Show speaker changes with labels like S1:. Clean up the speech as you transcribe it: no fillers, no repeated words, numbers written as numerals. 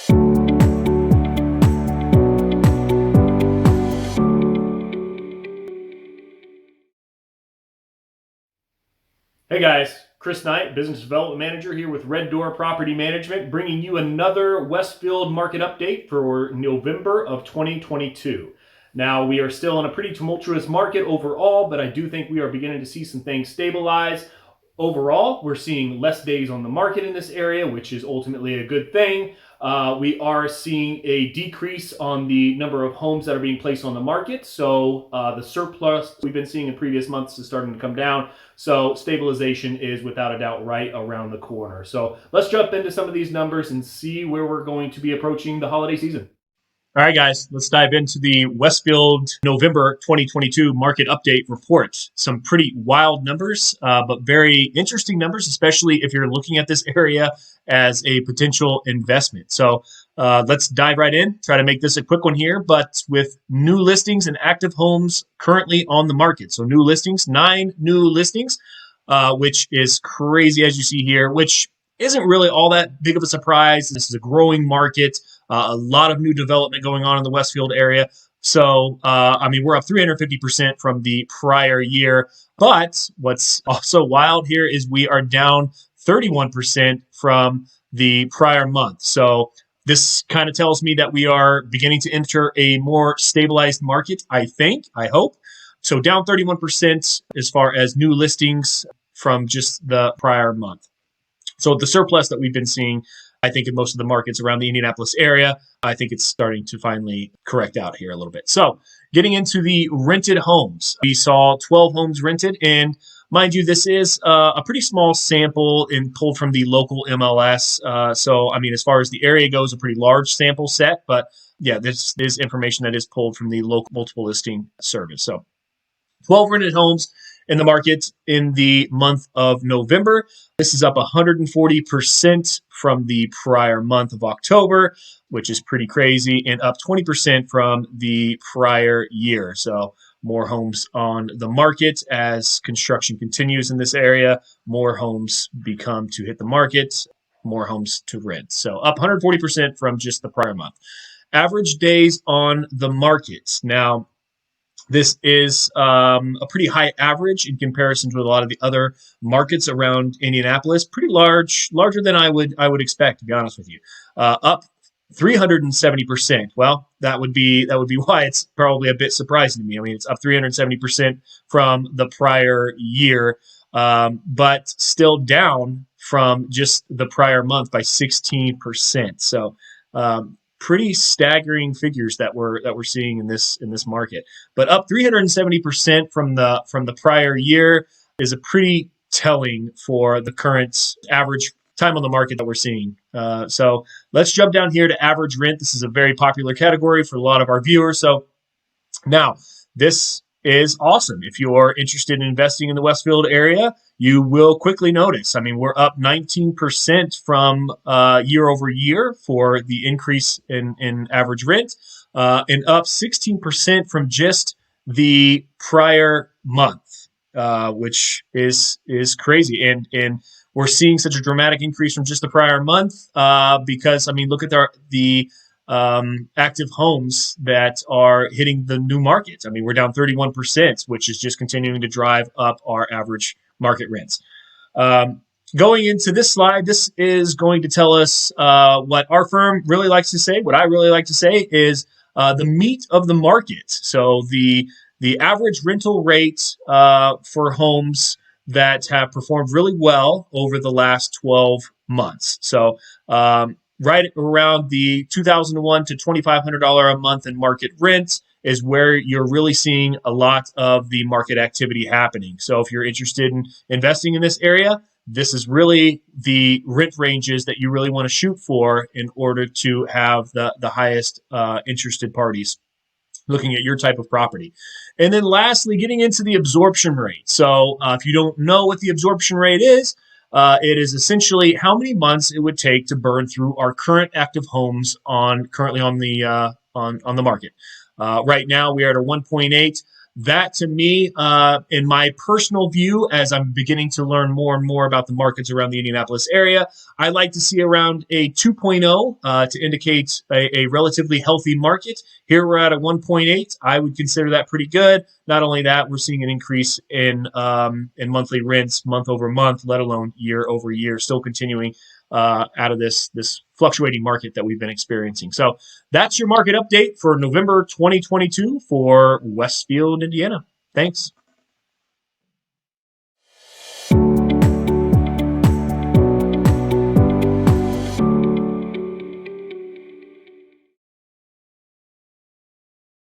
S1: Hey guys, Chris Knight, Business Development Manager here with Red Door Property Management, bringing you another Westfield market update for November of 2022. Now, we are still in a pretty tumultuous market overall, but I do think we are beginning to see some things stabilize. Overall, we're seeing less days on the market in this area, which is ultimately a good thing. We are seeing a decrease on the number of homes that are being placed on the market. So the surplus we've been seeing in previous months is starting to come down. So stabilization is without a doubt right around the corner. So let's jump into some of these numbers and see where we're going to be approaching the holiday season.
S2: All right, guys, let's dive into the Westfield November 2022 market update report. Some pretty wild numbers, but very interesting numbers, especially if you're looking at this area as a potential investment. So let's dive right in, try to make this a quick one here, but with new listings and active homes currently on the market. So new listings, 9 new listings, which is crazy as you see here, which isn't really all that big of a surprise. This is a growing market. A lot of new development going on in the Westfield area. So, we're up 350% from the prior year. But what's also wild here is we are down 31% from the prior month. So this kind of tells me that we are beginning to enter a more stabilized market, I hope. So down 31% as far as new listings from just the prior month. So the surplus that we've been seeing, I think in most of the markets around the Indianapolis area, I think it's starting to finally correct out here a little bit. So getting into the rented homes, we saw 12 homes rented. And mind you, this is a pretty small sample and pulled from the local MLS. As far as the area goes, a pretty large sample set. But yeah, this is information that is pulled from the local multiple listing service. So 12 rented homes in the market in the month of November. This is up 140% from the prior month of October, which is pretty crazy, and up 20% from the prior year. So more homes on the market as construction continues in this area. More homes become to hit the market, more homes to rent. So up 140% from just the prior month. Average days on the market. Now, this is a pretty high average in comparison to a lot of the other markets around Indianapolis. Pretty larger than I would expect, to be honest with you. Up 370%. Well, that would be why it's probably a bit surprising to me. I mean, it's up 370% from the prior year, but still down from just the prior month by 16%. So pretty staggering figures that we're seeing in this market. But up 370% from the prior year is a pretty telling for the current average time on the market that we're seeing. So let's jump down here to average rent. This is a very popular category for a lot of our viewers. So now this is awesome. If you're interested in investing in the Westfield area, you will quickly notice. I mean, we're up 19% from year over year for the increase in average rent, and up 16% from just the prior month, which is crazy. And we're seeing such a dramatic increase from just the prior month because, I mean, look at the active homes that are hitting the new market. I mean, we're down 31%, which is just continuing to drive up our average market rents. Going into this slide, this is going to tell us what our firm really likes to say. What I really like to say is the meat of the market. So the average rental rate for homes that have performed really well over the last 12 months. So right around the $2,001 to $2,500 a month in market rent is where you're really seeing a lot of the market activity happening. So if you're interested in investing in this area, this is really the rent ranges that you really want to shoot for in order to have the highest interested parties looking at your type of property. And then lastly, getting into the absorption rate. So if you don't know what the absorption rate is, it is essentially how many months it would take to burn through our current active homes currently on the market. Right now, we are at a 1.8. That to me, in my personal view, as I'm beginning to learn more and more about the markets around the Indianapolis area, I like to see around a 2.0 to indicate a relatively healthy market. Here we're at a 1.8. I would consider that pretty good. Not only that, we're seeing an increase in monthly rents month over month, let alone year over year, still continuing out of this fluctuating market that we've been experiencing. So that's your market update for November 2022 for Westfield, Indiana. Thanks.